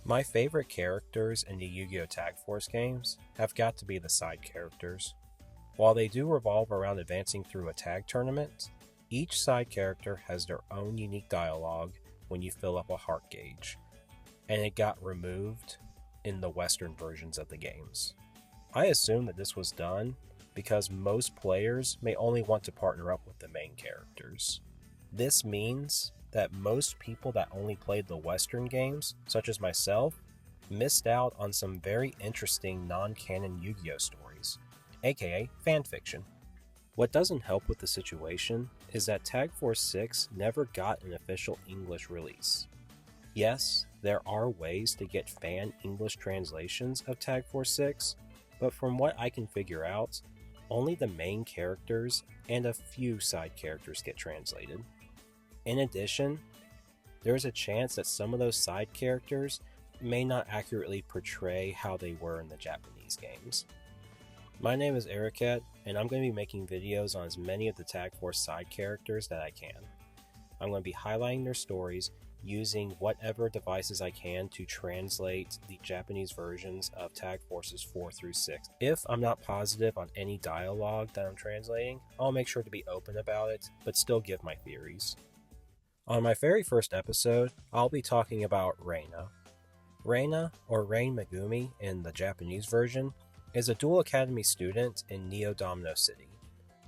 My favorite characters in the Yu-Gi-Oh! Tag Force games have got to be the side characters. While they do revolve around advancing through a tag tournament, each side character has their own unique dialogue when you fill up a heart gauge, and it got removed in the Western versions of the games. I assume that this was done because most players may only want to partner up with the main characters. This means that most people that only played the Western games, such as myself, missed out on some very interesting non-canon Yu-Gi-Oh! Stories, aka fanfiction. What doesn't help with the situation is that Tag Force 6 never got an official English release. Yes, there are ways to get fan English translations of Tag Force 6, but from what I can figure out, only the main characters and a few side characters get translated. In addition, there is a chance that some of those side characters may not accurately portray how they were in the Japanese games. My name is Ariket, and I'm going to be making videos on as many of the Tag Force side characters that I can. I'm going to be highlighting their stories using whatever devices I can to translate the Japanese versions of Tag Forces 4 through 6. If I'm not positive on any dialogue that I'm translating, I'll make sure to be open about it, but still give my theories. On my very first episode, I'll be talking about Reyna. Reyna, or Rain Megumi in the Japanese version, is a Dual Academy student in Neo Domino City.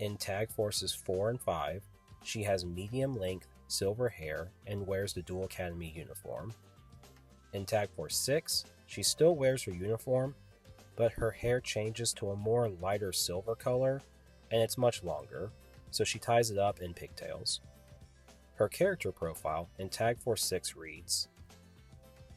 In Tag Forces 4 and 5, she has medium-length silver hair and wears the Dual Academy uniform. In Tag Force 6, she still wears her uniform, but her hair changes to a more lighter silver color, and it's much longer, so she ties it up in pigtails. Her character profile in Tag Force 6 reads,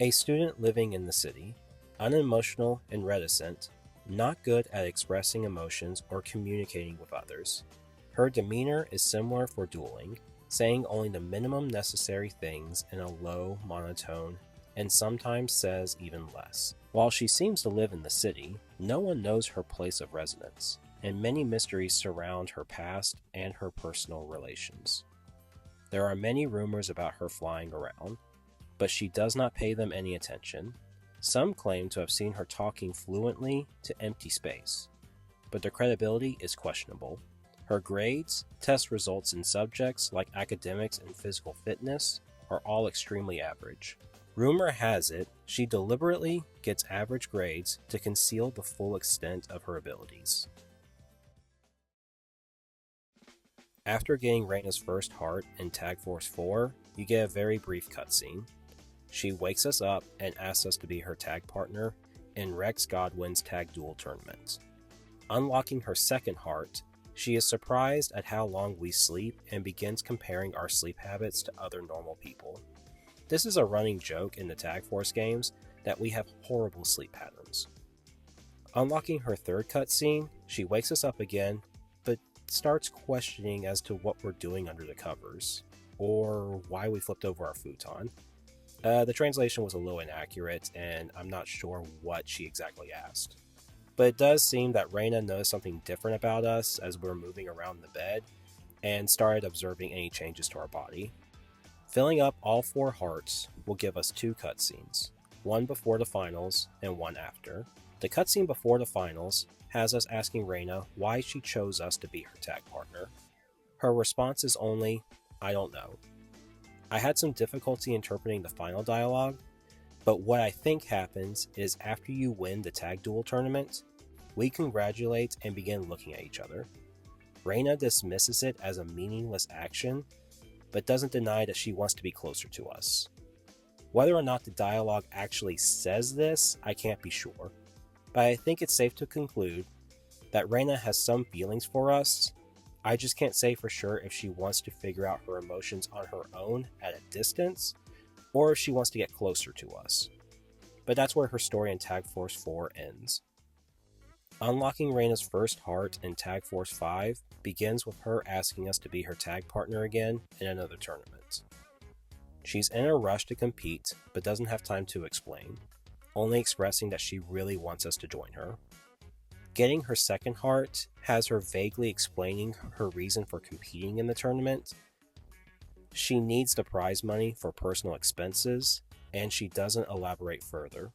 a student living in the city, unemotional and reticent, not good at expressing emotions or communicating with others. Her demeanor is similar for dueling, saying only the minimum necessary things in a low monotone, and sometimes says even less. While she seems to live in the city, no one knows her place of residence, and many mysteries surround her past and her personal relations. There are many rumors about her flying around, but she does not pay them any attention. Some claim to have seen her talking fluently to empty space, but their credibility is questionable. Her grades, test results in subjects like academics and physical fitness are all extremely average. Rumor has it she deliberately gets average grades to conceal the full extent of her abilities. After getting Reyna's first heart in Tag Force 4, you get a very brief cutscene. She wakes us up and asks us to be her tag partner in Rex Godwin's Tag Duel tournament. Unlocking her second heart, she is surprised at how long we sleep and begins comparing our sleep habits to other normal people. This is a running joke in the Tag Force games that we have horrible sleep patterns. Unlocking her third cutscene, she wakes us up again, but starts questioning as to what we're doing under the covers, or why we flipped over our futon. The translation was a little inaccurate, and I'm not sure what she exactly asked. But it does seem that Reyna noticed something different about us as we were moving around the bed, and started observing any changes to our body. Filling up all 4 hearts will give us 2 cutscenes, one before the finals and one after. The cutscene before the finals has us asking Reyna why she chose us to be her tag partner. Her response is only, I don't know. I had some difficulty interpreting the final dialogue, but what I think happens is after you win the tag duel tournament, we congratulate and begin looking at each other. Reyna dismisses it as a meaningless action, but doesn't deny that she wants to be closer to us. Whether or not the dialogue actually says this, I can't be sure, but I think it's safe to conclude that Reyna has some feelings for us. I just can't say for sure if she wants to figure out her emotions on her own at a distance, or if she wants to get closer to us. But that's where her story in Tag Force 4 ends. Unlocking Reyna's first heart in Tag Force 5 begins with her asking us to be her tag partner again in another tournament. She's in a rush to compete, but doesn't have time to explain, only expressing that she really wants us to join her. Getting her second heart has her vaguely explaining her reason for competing in the tournament. She needs the prize money for personal expenses, and she doesn't elaborate further.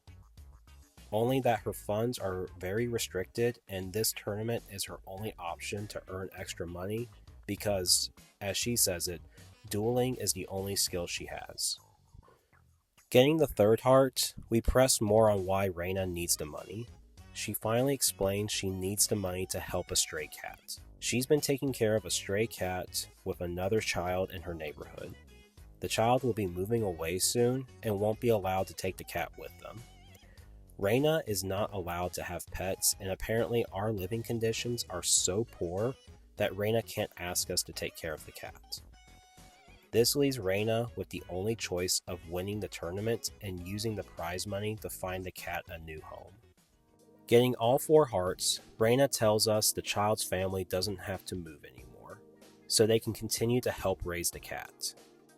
Only that her funds are very restricted and this tournament is her only option to earn extra money because, as she says it, dueling is the only skill she has. Getting the third heart, we press more on why Reyna needs the money. She finally explains she needs the money to help a stray cat. She's been taking care of a stray cat with another child in her neighborhood. The child will be moving away soon and won't be allowed to take the cat with them. Reyna is not allowed to have pets, and apparently our living conditions are so poor that Reyna can't ask us to take care of the cat. This leaves Reyna with the only choice of winning the tournament and using the prize money to find the cat a new home. Getting all 4 hearts, Reyna tells us the child's family doesn't have to move anymore, so they can continue to help raise the cat.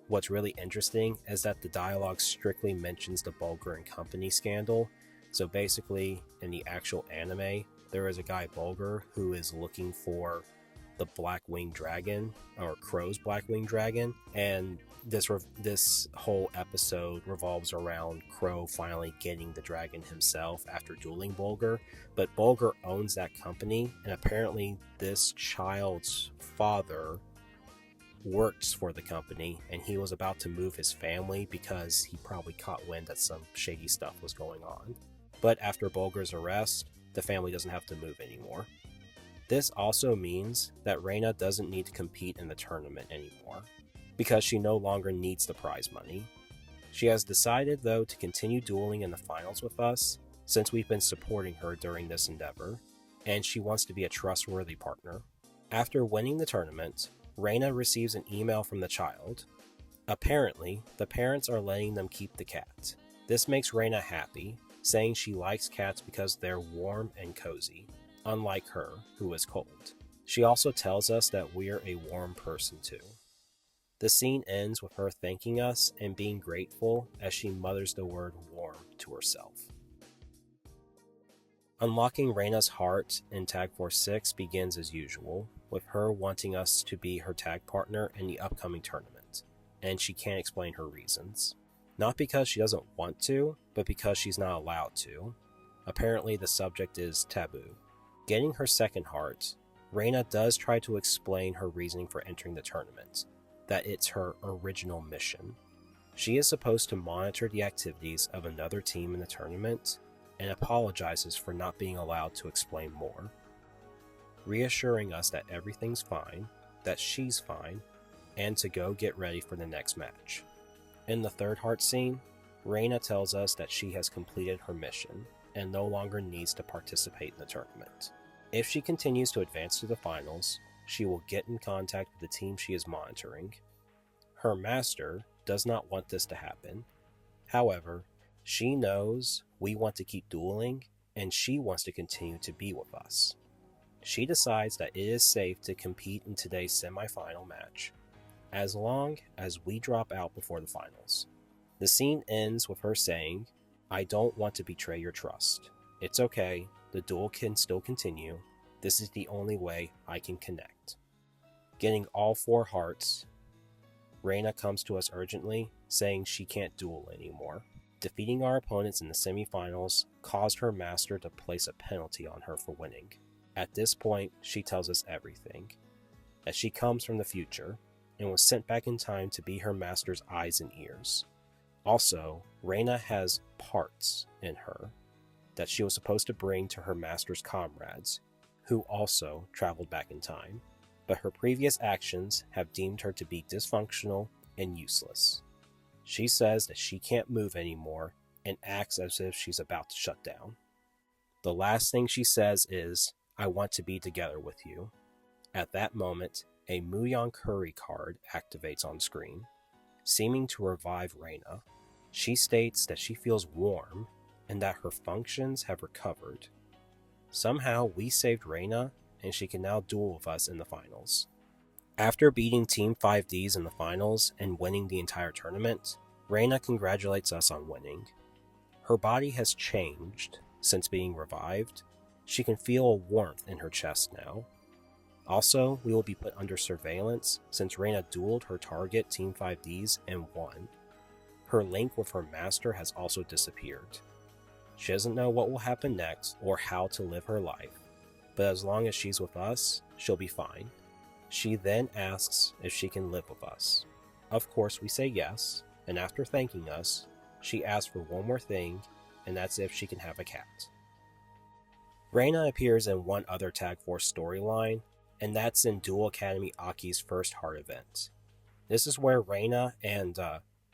What's really interesting is that the dialogue strictly mentions the Bulger and Company scandal. So basically, in the actual anime, there is a guy, Bulger, who is looking for the Black-Winged Dragon, or Crow's Black-Winged Dragon, and this whole episode revolves around Crow finally getting the dragon himself after dueling Bulger, but Bulger owns that company, and apparently this child's father works for the company, and he was about to move his family because he probably caught wind that some shady stuff was going on. But after Bulger's arrest, the family doesn't have to move anymore. This also means that Reyna doesn't need to compete in the tournament anymore, because she no longer needs the prize money. She has decided, though, to continue dueling in the finals with us, since we've been supporting her during this endeavor, and she wants to be a trustworthy partner. After winning the tournament, Reyna receives an email from the child. Apparently, the parents are letting them keep the cat. This makes Reyna happy, saying she likes cats because they're warm and cozy, unlike her, who is cold. She also tells us that we're a warm person too. The scene ends with her thanking us and being grateful as she mutters the word warm to herself. Unlocking Reyna's heart in Tag Force 6 begins as usual, with her wanting us to be her tag partner in the upcoming tournament, and she can't explain her reasons. Not because she doesn't want to, but because she's not allowed to. Apparently the subject is taboo. Getting her second heart, Reyna does try to explain her reasoning for entering the tournament, that it's her original mission. She is supposed to monitor the activities of another team in the tournament, and apologizes for not being allowed to explain more, reassuring us that everything's fine, that she's fine, and to go get ready for the next match. In the third heart scene, Reyna tells us that she has completed her mission and no longer needs to participate in the tournament. If she continues to advance to the finals, she will get in contact with the team she is monitoring. Her master does not want this to happen. However, she knows we want to keep dueling, and she wants to continue to be with us. She decides that it is safe to compete in today's semifinal match, as long as we drop out before the finals. The scene ends with her saying, "I don't want to betray your trust. It's okay, the duel can still continue. This is the only way I can connect." Getting all 4 hearts, Reyna comes to us urgently, saying she can't duel anymore. Defeating our opponents in the semifinals caused her master to place a penalty on her for winning. At this point, she tells us everything, that she comes from the future, and was sent back in time to be her master's eyes and ears. Also, Reyna has parts in her that she was supposed to bring to her master's comrades, who also traveled back in time, but her previous actions have deemed her to be dysfunctional and useless. She says that she can't move anymore and acts as if she's about to shut down. The last thing she says is, "I want to be together with you." At that moment, a Muyon Curry card activates on screen, seeming to revive Reyna. She states that she feels warm and that her functions have recovered. Somehow we saved Reyna, and she can now duel with us in the finals. After beating Team 5Ds in the finals and winning the entire tournament, Reyna congratulates us on winning. Her body has changed since being revived. She can feel a warmth in her chest now. Also, we will be put under surveillance since Reyna dueled her target Team 5Ds and won. her link with her master has also disappeared. She doesn't know what will happen next or how to live her life, but as long as she's with us, she'll be fine. She then asks if she can live with us. Of course, we say yes, and after thanking us, she asks for one more thing, and that's if she can have a cat. Reyna appears in one other Tag Force storyline, and that's in Duel Academy Aki's first heart event. This is where Reyna and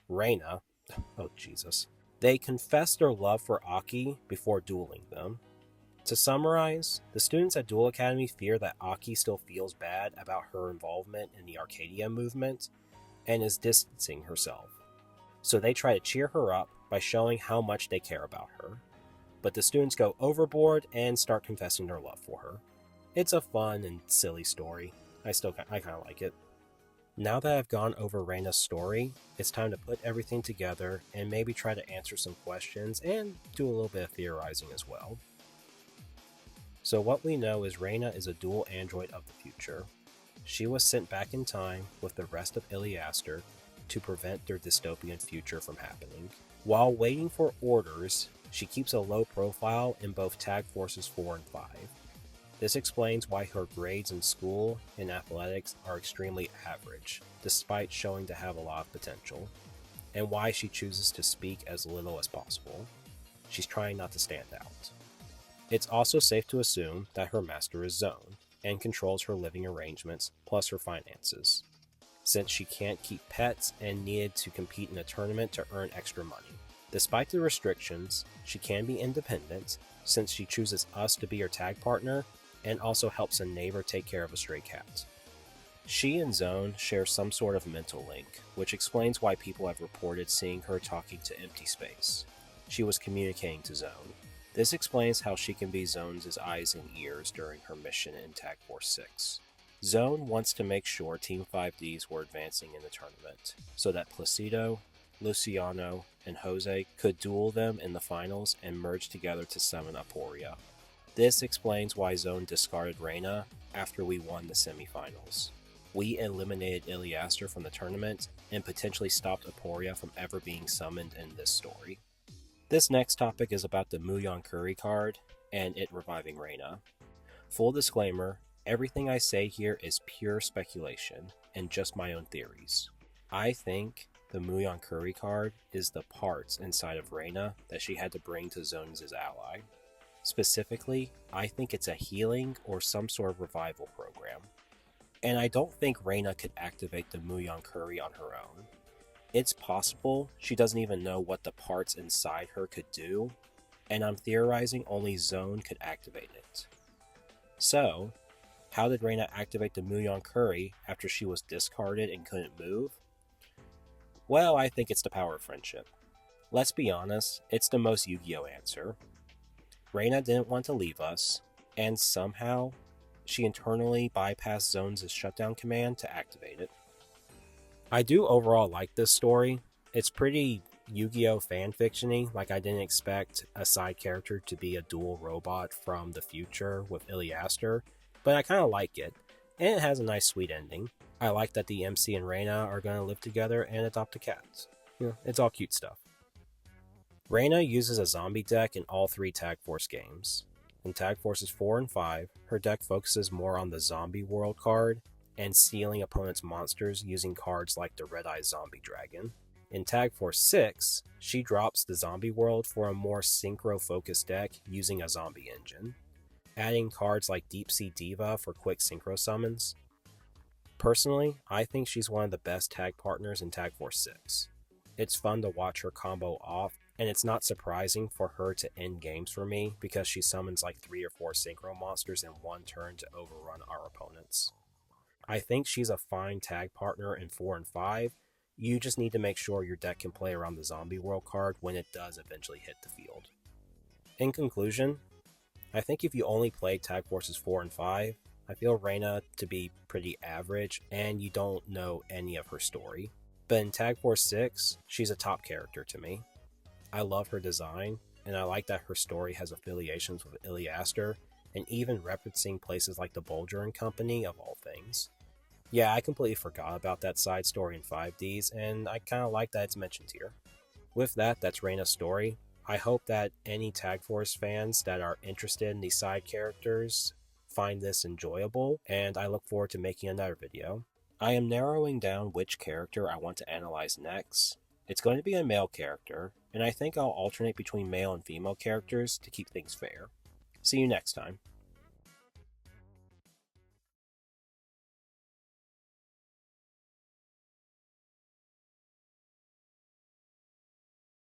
Reyna, oh Jesus, they confess their love for Aki before dueling them. To summarize, the students at Duel Academy fear that Aki still feels bad about her involvement in the Arcadia movement and is distancing herself. So they try to cheer her up by showing how much they care about her. But the students go overboard and start confessing their love for her. It's a fun and silly story. I kind of like it. Now that I've gone over Reyna's story, it's time to put everything together and maybe try to answer some questions and do a little bit of theorizing as well. So what we know is Reyna is a dual android of the future. She was sent back in time with the rest of Iliaster to prevent their dystopian future from happening. While waiting for orders, she keeps a low profile in both Tag Forces 4 and 5. This explains why her grades in school and athletics are extremely average, despite showing to have a lot of potential, and why she chooses to speak as little as possible. She's trying not to stand out. It's also safe to assume that her master is Zone, and controls her living arrangements plus her finances, since she can't keep pets and needed to compete in a tournament to earn extra money. Despite the restrictions, she can be independent, since she chooses us to be her tag partner and also helps a neighbor take care of a stray cat. She and Zone share some sort of mental link, which explains why people have reported seeing her talking to empty space. She was communicating to Zone. This explains how she can be Zone's eyes and ears during her mission in Tag Force 6. Zone wants to make sure Team 5Ds were advancing in the tournament, so that Placido, Luciano, and Jose could duel them in the finals and merge together to summon Aporia. This explains why Zone discarded Reyna after we won the semifinals. We eliminated Iliaster from the tournament and potentially stopped Aporia from ever being summoned in this story. This next topic is about the Muyon Curry card and it reviving Reyna. Full disclaimer, everything I say here is pure speculation and just my own theories. I think the Muyon Curry card is the parts inside of Reyna that she had to bring to Zone's ally. Specifically, I think it's a healing or some sort of revival program. And I don't think Reyna could activate the Muyon Curry on her own. It's possible she doesn't even know what the parts inside her could do, and I'm theorizing only Zone could activate it. So, how did Reyna activate the Muyon Curry after she was discarded and couldn't move? Well, I think it's the power of friendship. Let's be honest, it's the most Yugioh answer. Reyna didn't want to leave us, and somehow, she internally bypassed Zone's shutdown command to activate it. I do overall like this story. It's pretty Yu-Gi-Oh! Fanfiction-y, like I didn't expect a side character to be a dual robot from the future with Iliaster, but I kind of like it, and it has a nice sweet ending. I like that the MC and Reyna are going to live together and adopt a cat. It's all cute stuff. Reyna uses a zombie deck in all 3 Tag Force games. In Tag Forces 4 and 5, her deck focuses more on the Zombie World card and stealing opponents' monsters using cards like the Red Eye Zombie Dragon. In Tag Force 6, she drops the Zombie World for a more synchro-focused deck using a zombie engine, adding cards like Deep Sea Diva for quick synchro summons. Personally, I think she's one of the best tag partners in Tag Force 6. It's fun to watch her combo off, and it's not surprising for her to end games for me because she summons like 3 or 4 synchro monsters in one turn to overrun our opponents. I think she's a fine tag partner in 4 and 5. You just need to make sure your deck can play around the Zombie World card when it does eventually hit the field. In conclusion, I think if you only play Tag Forces 4 and 5, I feel Reyna to be pretty average and you don't know any of her story. But in Tag Force 6, she's a top character to me. I love her design, and I like that her story has affiliations with Iliaster, and even referencing places like the Bulger and Company of all things. Yeah, I completely forgot about that side story in 5Ds, and I kind of like that it's mentioned here. With that, that's Reyna's story. I hope that any Tag Force fans that are interested in these side characters find this enjoyable, and I look forward to making another video. I am narrowing down which character I want to analyze next. It's going to be a male character, and I think I'll alternate between male and female characters to keep things fair. See you next time.